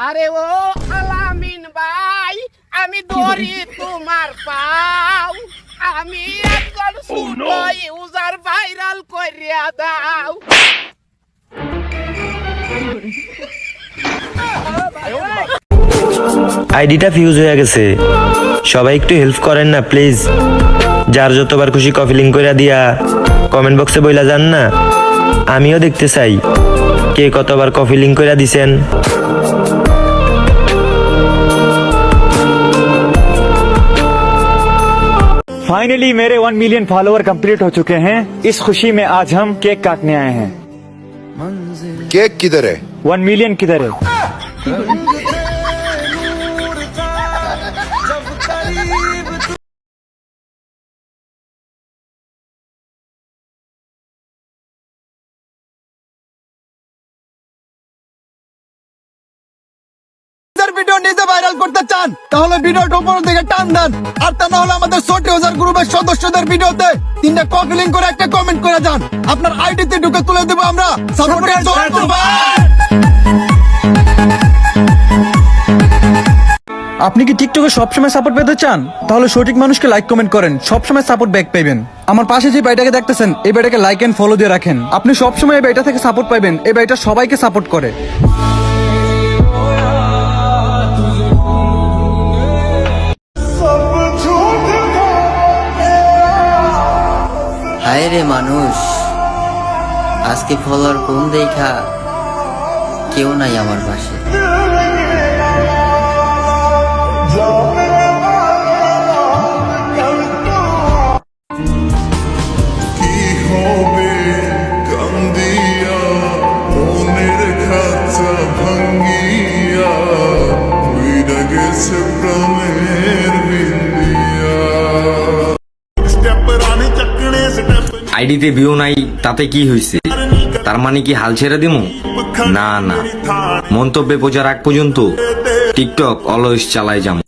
আরে ও আলামিন ভাই, আমি ধরি তোমার পাও, আমি একজন ছোট ইউজার ভাইরাল করিয়া দাও। আইডিটা ফিউজ হয়ে গেছে, সবাই একটু হেল্প করেন না প্লিজ। যার যতবার খুশি কপি লিঙ্ক করে দিয়া কমেন্ট বক্সে বইলা যান না, আমিও দেখতে চাই কে কতবার কপি লিঙ্ক করে দিছেন। फाइनली मेरे 1 मिलियन फॉलोअर कंप्लीट हो चुके हैं। इस खुशी में आज हम केक काटने आए हैं। केक किधर है? 1 मिलियन किधर है? ভিডিও নিজে ভাইরাল করতে চান তাহলে ভিডিওটা উপর থেকে টান দেন, আর তা না হলে আমাদের ছোট ইউজার গ্রুপের সদস্যদের ভিডিওতে 3টা কপি লিংক করে একটা কমেন্ট করে যান, আপনার আইডিতে ঢুকে তুলে দেবো আমরা। সাপোর্টের জোর করবেন। আপনি কি টিকটকে সবসময় সাপোর্ট পেতে চান? তাহলে সঠিক মানুষকে লাইক কমেন্ট করেন, সবসময় সাপোর্ট ব্যাক পাইবেন। আমার পাশে যে ভাইটাকে দেখতেছেন, এই ভাইটাকে লাইক এন্ড ফলো দিয়ে রাখেন, আপনি সবসময় এই ভাইটা থেকে সাপোর্ট পাইবেন। এই ভাইটা সবাইকে সাপোর্ট করে। হায় রে মানুষ, আজকে ফলোয়ার কম দেখা কেউ নাই আমার পাশে। কি হবে কান্দিয়া মনের খাঁচা ভাঙ্গিয়া উইরা গেছে প্রাণের বিন্দিয়া স্টেপ রানি চকড়ে স্টেপ আইডিতে ভিউ নাই তাতে কি হয়েছে? তার মানে কি হাল ছেড়ে দিমু? না না, মন্তব্যে পৌঁছার আগ পর্যন্ত টিকটক অলওয়েজ চালাই যাবো।